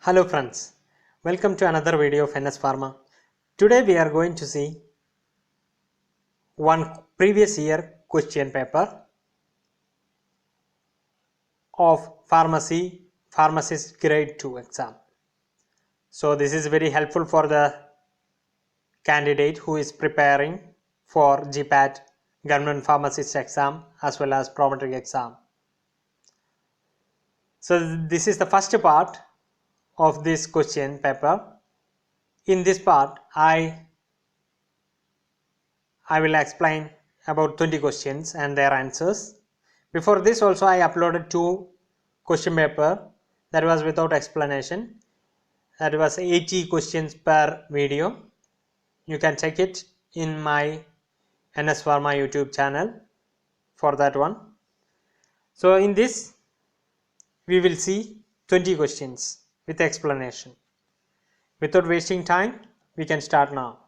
Hello friends, welcome to another video of NS Pharma. Today we are going to see one previous year question paper of Pharmacist grade 2 exam. So this is very helpful for the candidate who is preparing for GPAT, government pharmacist exam as well as prodrug exam. So this is the first part of this question paper. In this part I will explain about 20 questions and their answers. Before this also I uploaded 2 question paper that was without explanation. That was 80 questions per video. You can check it in my NS Pharma YouTube channel for that one. So in this we will see 20 questions with explanation. Without wasting time, we can start now.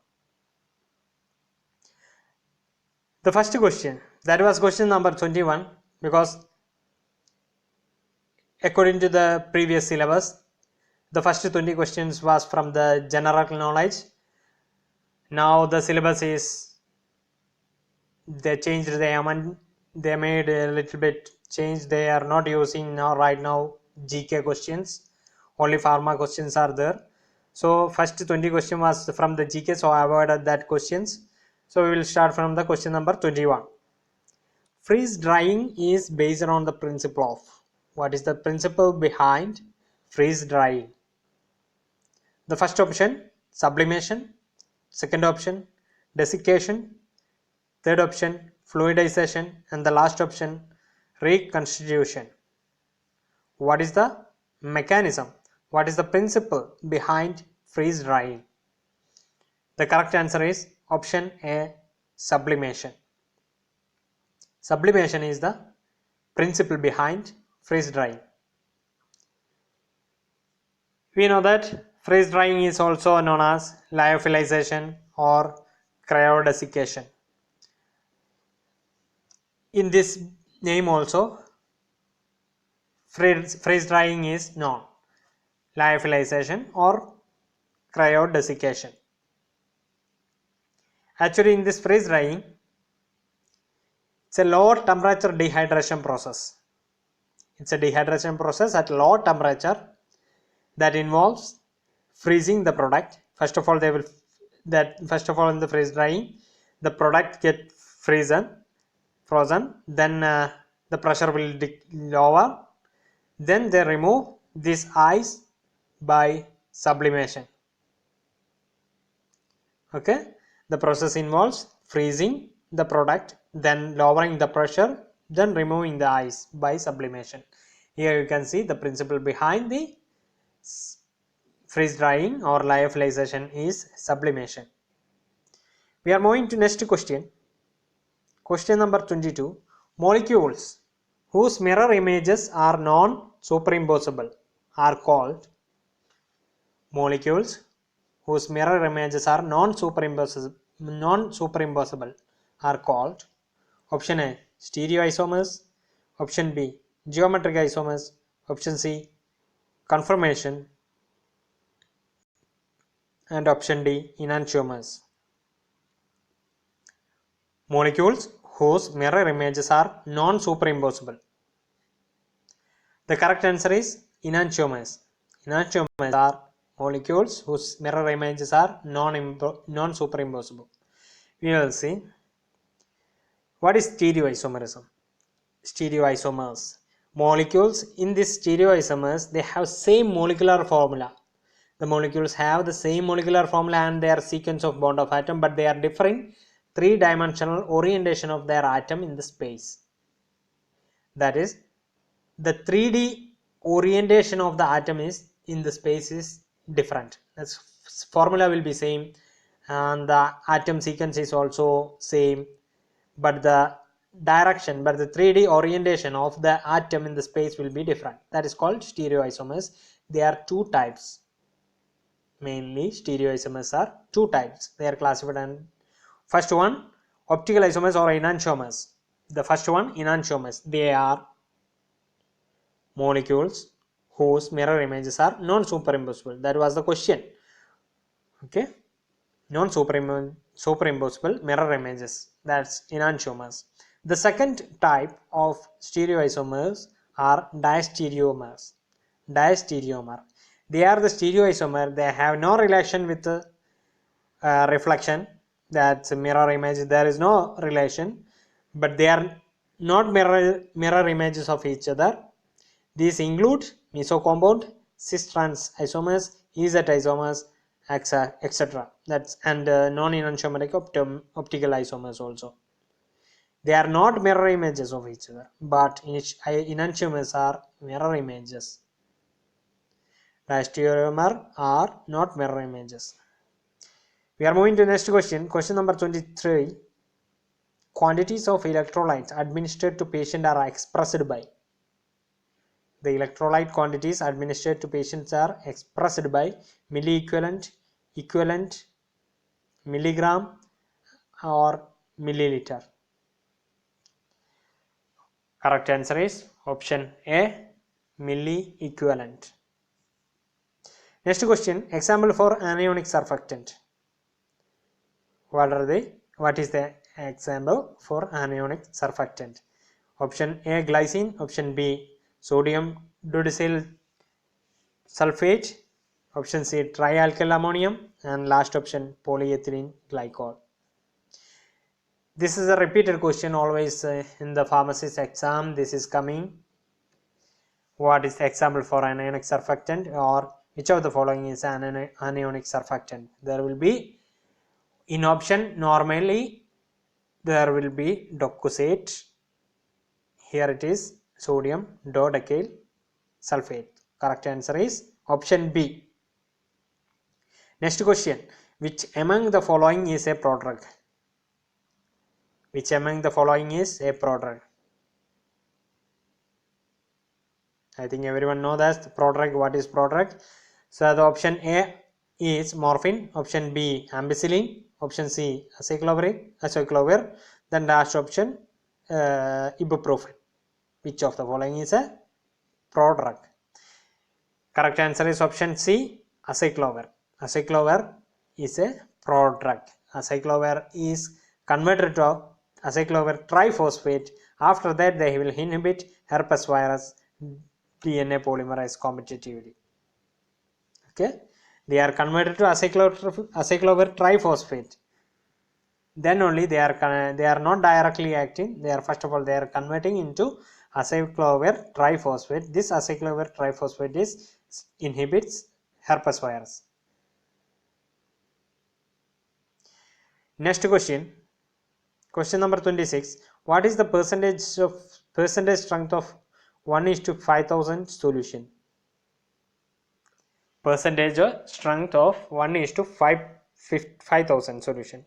The first question, that was question number 21, because according to the previous syllabus, the first 20 questions was from the general knowledge. Now the syllabus is, they made a little bit change. They are not using now right now GK questions, only pharma questions are there. So first 20 question was from the GK, so I avoided that questions. So we will start from the question number 21. Freeze drying is based on the principle of. What is the principle behind freeze drying? The first option, sublimation. Second option, desiccation. Third option, fluidization. And the last option, reconstitution. What is the mechanism? What is the principle behind freeze drying? The correct answer is option A, sublimation. Sublimation is the principle behind freeze drying. We know that freeze drying is also known as lyophilization or cryodesiccation. In this name also, freeze drying is known, lyophilization or cryodesiccation. Actually, in this freeze drying, it's a low temperature dehydration process. It's a dehydration process at low temperature that involves freezing the product. First of all, in the freeze drying, the product get frozen. Then the pressure will lower. Then they remove this ice by sublimation. Okay, the process involves freezing the product, then lowering the pressure, then removing the ice by sublimation. Here you can see the principle behind the freeze drying or lyophilization is sublimation. We are moving to next question. Question number 22. Molecules whose mirror images are non-superimposable are called. Molecules whose mirror images are non-superimposable are called. Option A, stereoisomers. Option B, geometric isomers. Option C, conformation. And option D, enantiomers. Molecules whose mirror images are non-superimposable. The correct answer is enantiomers. Enantiomers are molecules whose mirror images are non-superimposable. We will see. What is stereoisomerism? Stereoisomers. Molecules in this stereoisomers, they have same molecular formula. The molecules have the same molecular formula and their sequence of bond of atom, but they are differing three-dimensional orientation of their atom in the space. That is, the 3D orientation of the atom is in the space is different. That's formula will be same and the atom sequence is also same, but the direction, but the 3D orientation of the atom in the space will be different. That is called stereoisomers. There are 2 types. Mainly stereoisomers are 2 types. They are classified, and first one, optical isomers or enantiomers. The first one, enantiomers. They are molecules whose mirror images are non-superimposable. That was the question. Okay, non-superimposable mirror images, that's enantiomers. The second type of stereoisomers are diastereomers. Diastereomer, they are the stereoisomer, they have no relation with the reflection, that's mirror image, there is no relation, but they are not mirror images of each other. These include mesocompound, cis-trans isomers, Z isomers, etc. That's and non-enantiomeric optical isomers also. They are not mirror images of each other, but enantiomers are mirror images. Diastereomer are not mirror images. We are moving to the next question. Question number 23. Quantities of electrolytes administered to patient are expressed by. The electrolyte quantities administered to patients are expressed by milliequivalent, equivalent, milligram or milliliter. Correct answer is option A, milliequivalent. Next question, example for anionic surfactant. What is the example for anionic surfactant? Option A, glycine. Option B, sodium dodecyl sulfate. Option C, trialkyl ammonium. And last option, polyethylene glycol. This is a repeated question always in the pharmacist exam. This is coming. What is the example for anionic surfactant, or which of the following is an anionic surfactant? There will be, in option normally there will be docosate. Here it is sodium dodecyl sulfate. Correct answer is option B. Next question, which among the following is a prodrug? Which among the following is a prodrug? I think everyone knows that prodrug. What is prodrug? So the option A is morphine, option B ampicillin, option C acyclovir, then last option ibuprofen. Which of the following is a prodrug? Correct answer is option C, acyclovir. Acyclovir is a prodrug. Acyclovir is converted to acyclovir triphosphate. After that they will inhibit herpes virus DNA polymerase competitively. Okay, they are converted to acyclovir triphosphate. Then only they are not directly acting. They are, first of all, they are converting into acyclovir triphosphate. This acyclovir triphosphate inhibits herpes virus. Next question. Question number 26. What is the percentage strength of 1:5000 solution? Percentage strength of 1:5000 solution.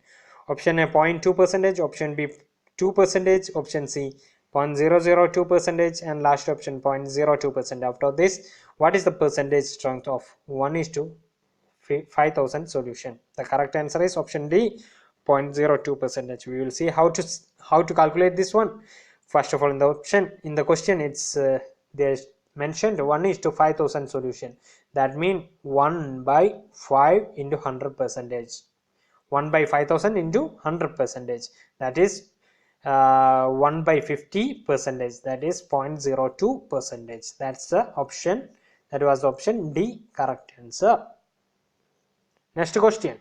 Option A 0.2%, option B 2%, option C 0.002%, and last option 0.02%. After this, what is the percentage strength of 1:5000 solution? The correct answer is option D, 0.02%. We will see how to calculate this one. First of all, in the question, it's they mentioned 1:5000 solution. That means 1/5 into 100%. 1/5000 into 100%. That is 1/50%. That is 0.02%. That's the option. That was option D. Correct answer. Next question.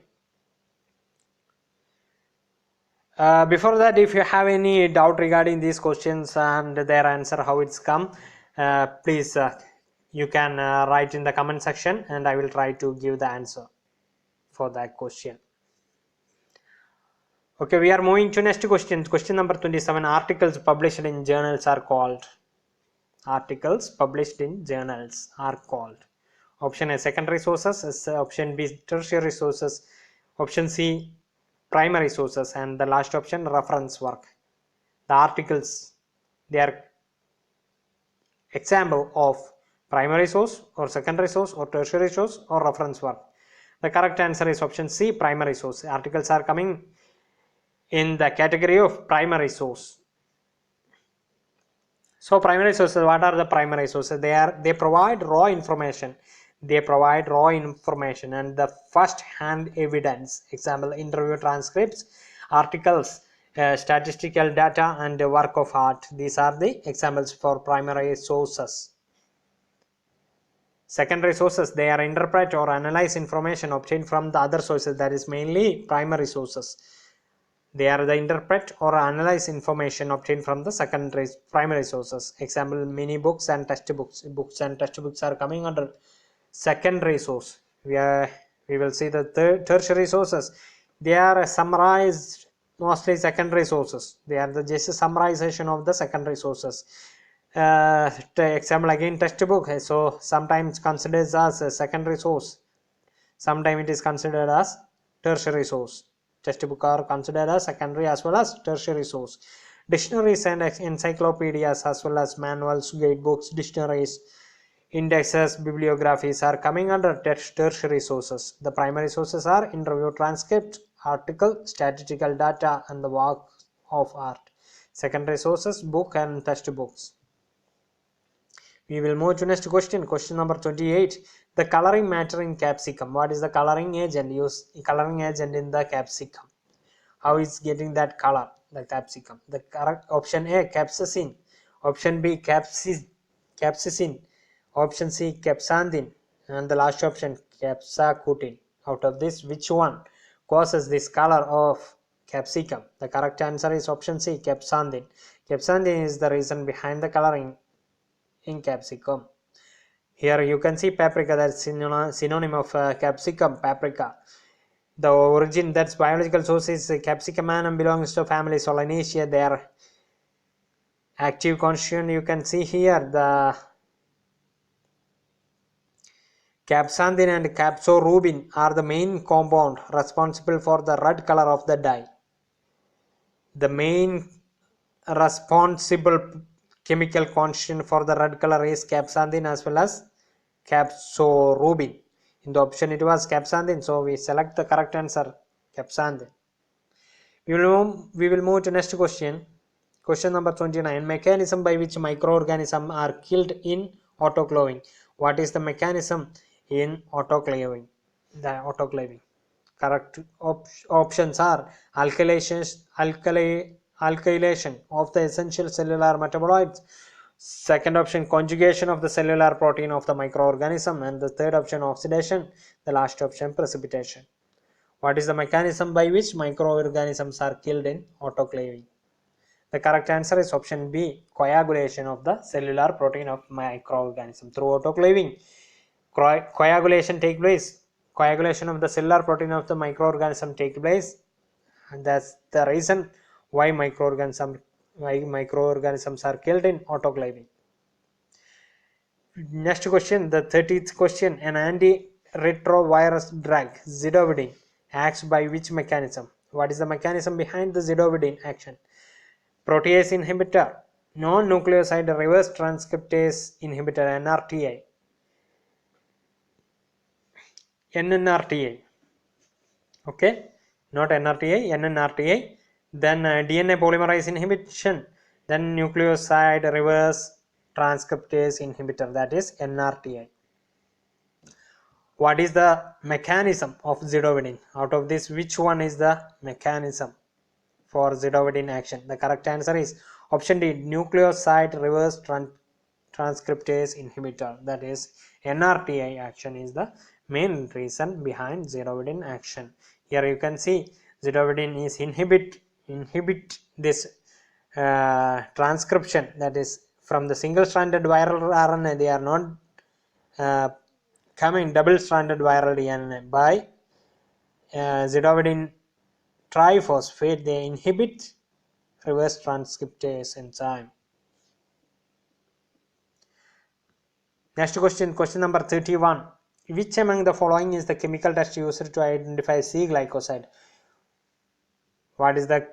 Before that, if you have any doubt regarding these questions and their answer, how it's come, please you can write in the comment section, and I will try to give the answer for that question. Okay, we are moving to next question. Question number 27. Articles published in journals are called. Articles published in journals are called. Option A, secondary sources. Option B, tertiary sources. Option C, primary sources, and the last option, reference work. The articles, they are example of primary source or secondary source or tertiary source or reference work. The correct answer is option C, primary source. Articles are coming in the category of primary source. So primary sources, what are the primary sources? They provide raw information. They provide raw information and the first hand evidence. Example, interview transcripts, articles, statistical data, and the work of art. These are the examples for primary sources. Secondary sources, they are interpret or analyze information obtained from the other sources, that is mainly primary sources. They are the interpret or analyze information obtained from the secondary primary sources. Example, mini books and textbooks. Books and textbooks are coming under secondary source. We will see the tertiary sources. They are summarized, mostly secondary sources. They are the just summarization of the secondary sources. Example again, textbook. So sometimes considered as a secondary source. Sometimes it is considered as tertiary source. Textbook are considered as secondary as well as tertiary source. Dictionaries and encyclopedias as well as manuals, guidebooks, dictionaries, indexes, bibliographies are coming under tertiary sources. The primary sources are interview transcript, article, statistical data, and the work of art. Secondary sources, book and textbooks. We will move to next question. Question number 28. The coloring matter in capsicum. What is the coloring agent? Use coloring agent in the capsicum. How is getting that color? The capsicum. The correct option A, capsaicin. Option B, capsaicin. Option C, capsanthin. And the last option, capsaicin. Out of this, which one causes this color of capsicum? The correct answer is option C, capsanthin. Capsanthin is the reason behind the coloring in capsicum. Here you can see paprika, that's synonym of capsicum, paprika. The origin, that's biological source, is capsicum and belongs to family Solanaceae. Their active constituent, you can see here, the capsanthin and capsorubin are the main compound responsible for the red color of the dye. The main responsible chemical constituent for the red color is capsanthin as well as capsorubin. In the option it was capsanthin, so we select the correct answer, capsanthin. We will move to next question. Question number 29. Mechanism by which microorganisms are killed in autoclaving. What is the mechanism in autoclaving? The autoclaving. Correct options are alkylation of the essential cellular metabolites. Second option, conjugation of the cellular protein of the microorganism, and the third option, oxidation. The last option, precipitation. What is the mechanism by which microorganisms are killed in autoclaving? The correct answer is option B, coagulation of the cellular protein of microorganism. Through autoclaving, coagulation take place. Coagulation of the cellular protein of the microorganism take place, and that's the reason why microorganisms are killed in autoclaving. Next question, the 30th question. An anti-retrovirus drug, Zidovudine, acts by which mechanism? What is the mechanism behind the Zidovudine action? Protease inhibitor, non-nucleoside reverse transcriptase inhibitor, NRTA. NNRTA. Okay, not NRTA, NNRTA. Then DNA polymerase inhibition, then nucleoside reverse transcriptase inhibitor, that is NRTA. What is the mechanism of Zidovudine? Out of this, which one is the mechanism for Zidovudine action? The correct answer is option D, nucleoside reverse transcriptase inhibitor, that is NRTA action is the main reason behind Zidovudine action. Here you can see Zidovudine is inhibit this transcription, that is from the single stranded viral RNA, they are not coming double stranded viral DNA. By Zidovudine triphosphate, they inhibit reverse transcriptase enzyme. Next question, question number 31. Which among the following is the chemical test used to identify C glycoside? What is the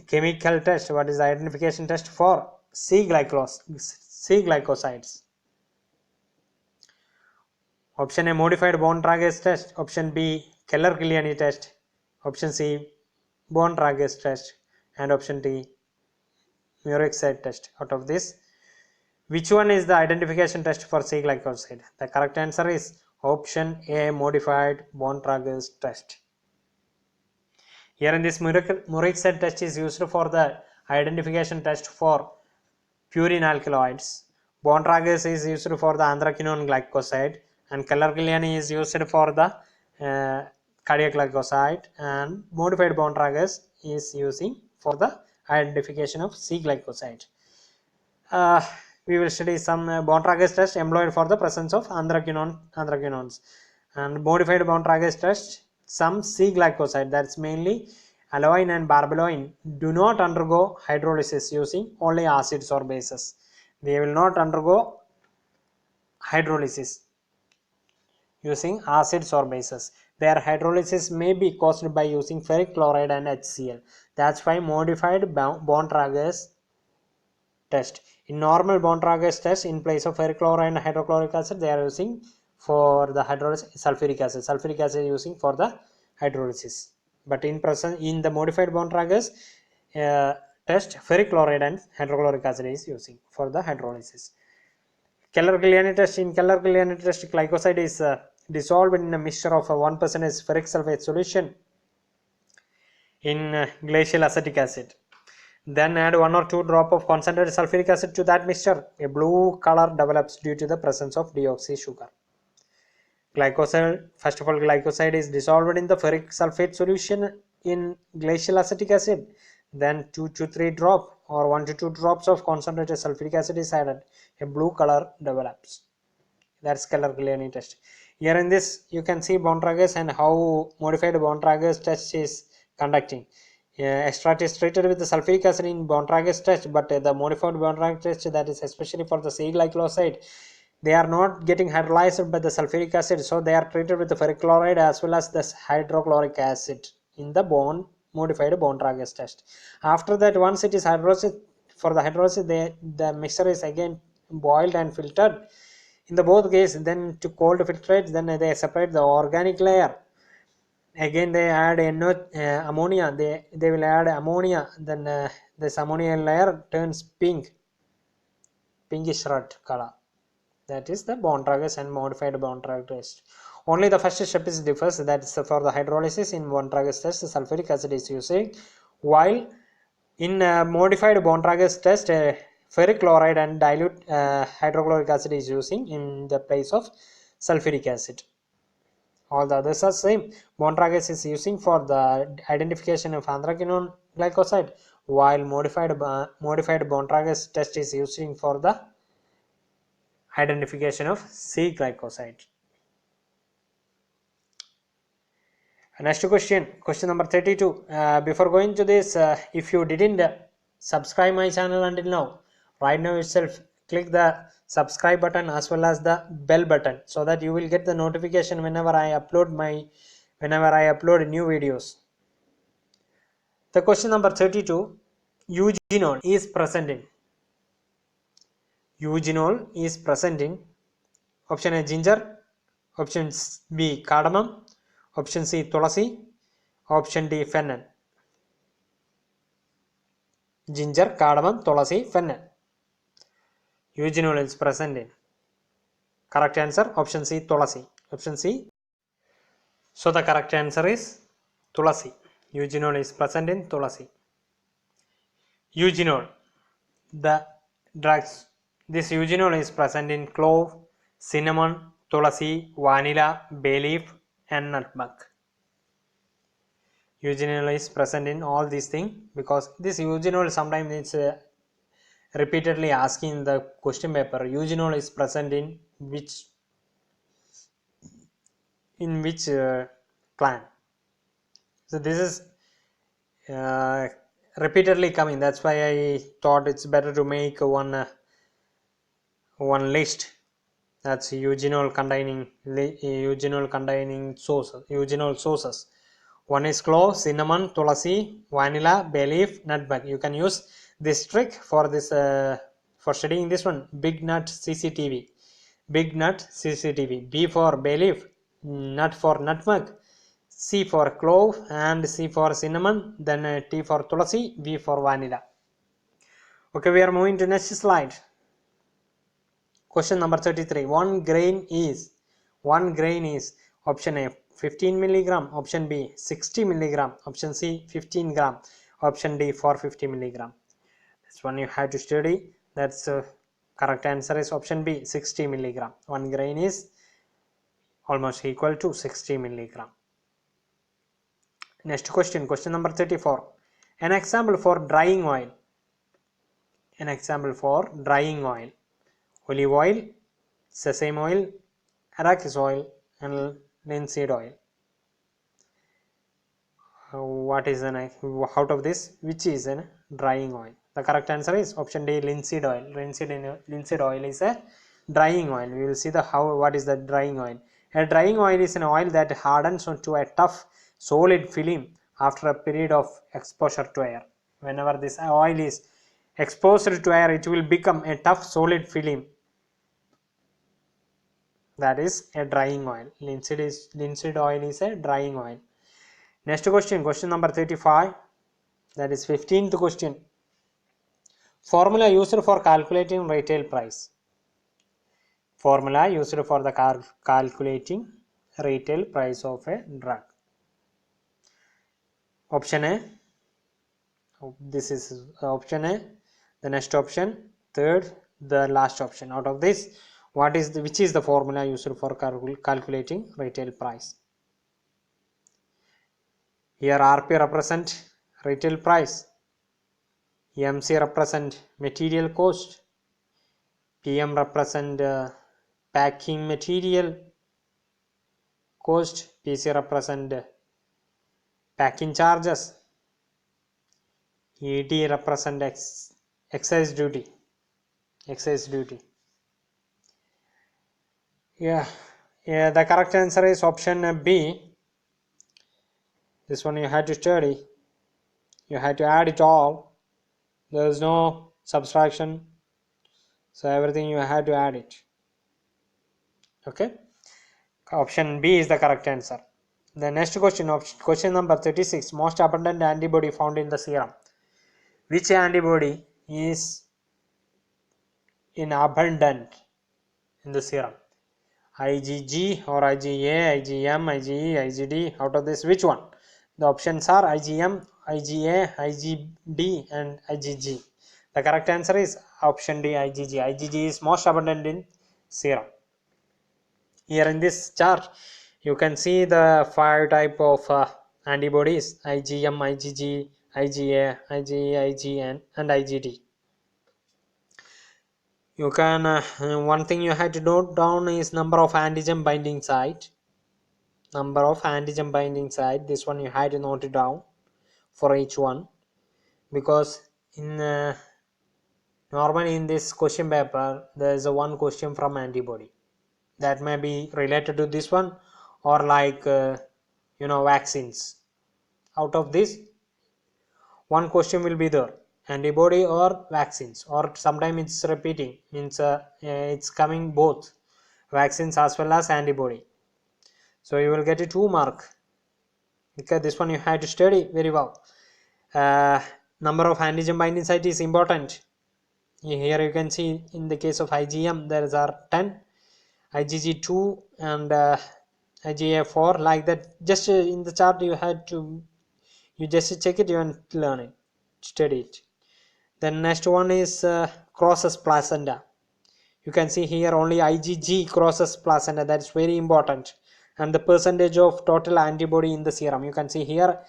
chemical test? What is the identification test for C glycosides? Option A, modified Borntrager test. Option B, Keller-Guiliani test. Option C, Borntrager test. And option D, Murex test. Out of this, Which one is the identification test for C glycoside? The correct answer is option A, modified Borntrager test. Here in this Muric test is used for the identification test for purine alkaloids. Borntrager is used for the anthraquinone glycoside, and Calamine is used for the cardiac glycoside, and modified Borntrager is using for the identification of C glycoside. We will study some Borntrager test employed for the presence of anthraquinones, and modified Borntrager test some C glycoside, that's mainly aloine and barbaloine, do not undergo hydrolysis using only acids or bases. They will not undergo hydrolysis using acids or bases. Their hydrolysis may be caused by using ferric chloride and HCl. That's why modified Borntrager test. In normal Borntrager test, in place of ferric chloride and hydrochloric acid, they are using for the hydrolysis sulfuric acid. Sulfuric acid using for the hydrolysis. But in the modified Borntrager test, ferric chloride and hydrochloric acid is using for the hydrolysis. Calamine test. In Calamine test, glycoside is dissolved in a mixture of 1% ferric sulfate solution in glacial acetic acid. Then add 1 or 2 drops of concentrated sulfuric acid to that mixture. A blue color develops due to the presence of deoxy sugar. Glycoside, first of all, glycoside is dissolved in the ferric sulfate solution in glacial acetic acid. Then 2 to 3 drops or 1 to 2 drops of concentrated sulfuric acid is added. A blue color develops. That's Calamine test. Here in this, you can see Borntrager and how modified Borntrager test is conducting. Extract is treated with the sulfuric acid in Borntrager test, but the modified Borntrager test, that is especially for the C glycoside, they are not getting hydrolyzed by the sulfuric acid, so they are treated with the ferric chloride as well as the hydrochloric acid in the modified Borntrager test. After that, once it is hydrolyzed, for the hydrolysis, the mixture is again boiled and filtered. In the both cases, then to cold filtrate, then they separate the organic layer. Again they add ammonia, they will add ammonia, then this ammonia layer turns pinkish red color. That is the Borntrager and modified Borntrager test. Only the first step is differs, that is for the hydrolysis. In Borntrager test, sulfuric acid is using, while in modified Borntrager test, ferric chloride and dilute hydrochloric acid is using in the place of sulfuric acid. All the others are same. Borntrager is using for the identification of anthraquinone glycoside, while modified Borntrager test is using for the identification of C glycoside. Next question number 32. Before going to this, if you didn't subscribe my channel until now, right now itself click the subscribe button as well as the bell button, so that you will get the notification whenever I upload new videos. The question number 32, eugenol is present in option A ginger, option B cardamom, option C tulasi, option D fennel. Ginger, cardamom, tulasi, fennel. Eugenol is present in. Correct answer option C tulasi. Option C. So the correct answer is tulasi. Eugenol is present in tulasi. Eugenol, the drugs. This eugenol is present in clove, cinnamon, tulasi, vanilla, bay leaf, and nutmeg. Eugenol is present in all these things, because this eugenol sometimes it's repeatedly asking in the question paper. Eugenol is present in which plant? So this is repeatedly coming. That's why I thought it's better to make one list. That's eugenol containing sources. One is clove, cinnamon, tulasi, vanilla, bay leaf, nutmeg. You can use this trick for this for studying this one. Big nut CCTV. B for bay leaf, nut for nutmeg, C for clove, and C for cinnamon, then T for tulasi, V for vanilla. Okay, we are moving to next slide. Question number 33. One grain is option A 15 milligram, option B 60 milligram, option C 15 gram, option D 450 milligram. This one you have to study. That's correct answer is option B 60 milligram. One grain is almost equal to 60 milligram. Next question, question number 34. An example for drying oil. An example for drying oil. Olive oil, sesame oil, arachis oil, and linseed oil. What is an out of this? Which is a drying oil? The correct answer is option D, linseed oil. Linseed oil is a drying oil. We will see the what is the drying oil. A drying oil is an oil that hardens to a tough solid film after a period of exposure to air. Whenever this oil is exposed to air, it will become a tough solid film. That is a drying oil. Linseed oil is a drying oil. Next question, question number 35. That is 15th question. Formula used for calculating retail price. Formula used for the calculating retail price of a drug. Option A. This is option A. The next option, third, the last option. Out of this, which is the formula used for calculating retail price? Here RP represent retail price, MC represent material cost, PM represent packing material cost, PC represent packing charges, ED represent excise duty. Yeah, the correct answer is option B. This one you had to study. You had to add it all. There is no subtraction. So everything you had to add it. Okay. Option B is the correct answer. The next question, question number 36. Most abundant antibody found in the serum. Which antibody is in abundant in the serum? IgG or IgA, IgM, IgE, IgD. Out of this, which one? The options are IgM, IgA, IgD, and IgG. The correct answer is option D, IgG. IgG is most abundant in serum. Here in this chart, you can see the 5 type of antibodies: IgM, IgG, IgA, IgE, IgN, and IgD. You can one thing you have to note down is number of antigen binding site. This one you had to note it down for each one, because in normally in this question paper there is a one question from antibody that may be related to this one, or like vaccines. Out of this, one question will be there, antibody or vaccines, or sometimes it's repeating, means it's coming both vaccines as well as antibody. So you will get a 2 mark. Okay, this one you have to study very well. Number of antigen binding site is important. Here you can see in the case of IgM there are 10, IgG 2, and IgA 4, like that. Just in the chart you just check it and learn it, study it. Then next one is crosses placenta. You can see here only IgG crosses placenta. That is very important. And the percentage of total antibody in the serum, you can see here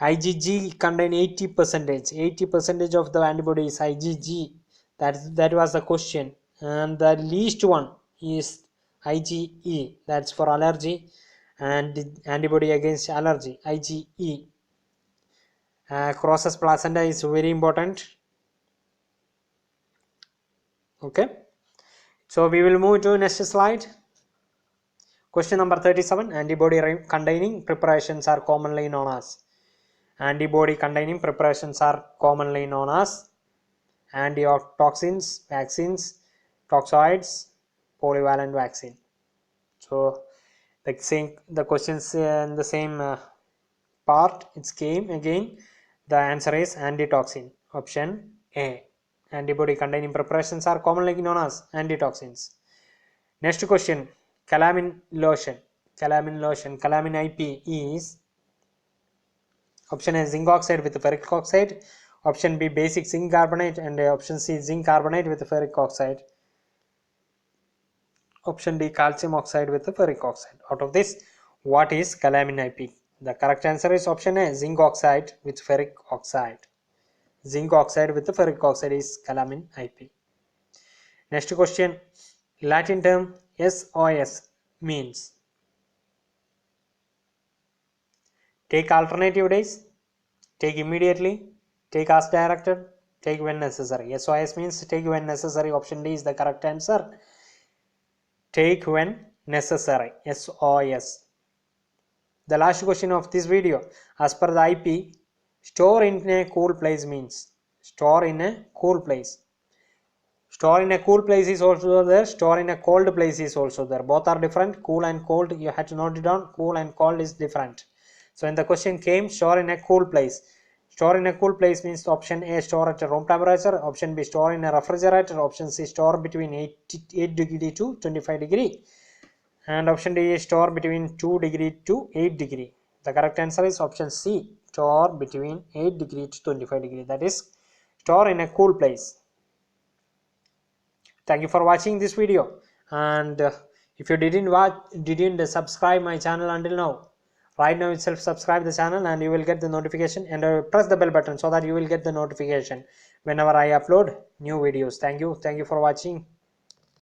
IgG contain 80% of the antibody is IgG. That was the question. And the least one is IgE, that's for allergy and antibody against allergy, IgE. Crosses placenta is very important. Okay, so we will move to next slide. Question number 37. Antibody containing preparations are commonly known as. Antitoxins, vaccines, toxoids, polyvalent vaccine. So the questions in the same part, it's came again. The answer is antitoxin, option A. Antibody containing preparations are commonly known as antitoxins. Next question, Calamine lotion. Calamine I.P is option A zinc oxide with ferric oxide, option B basic zinc carbonate, and option C zinc carbonate with ferric oxide, option D calcium oxide with ferric oxide. Out of this, what is Calamine I.P? The correct answer is option A zinc oxide with ferric oxide. Zinc oxide with ferric oxide is Calamine I.P. Next question, Latin term SOS means take alternative days, take immediately, take as directed, take when necessary. SOS means take when necessary. Option D is the correct answer. Take when necessary. SOS. The last question of this video, as per the IP, store in a cool place means store in a cool place. Store in a cool place is also there, store in a cold place is also there. Both are different. Cool and cold, you had to note it down. Cool and cold is different. So when the question came, store in a cool place. Store in a cool place means option A store at a room temperature, option B store in a refrigerator, option C store between 8 degree to 25 degree, and option D is store between 2 degree to 8 degree. The correct answer is option C, store between 8 degree to 25 degree. That is store in a cool place. Thank you for watching this video, and if you didn't subscribe my channel until now, right now itself subscribe the channel and you will get the notification, and press the bell button so that you will get the notification whenever I upload new videos. Thank you for watching.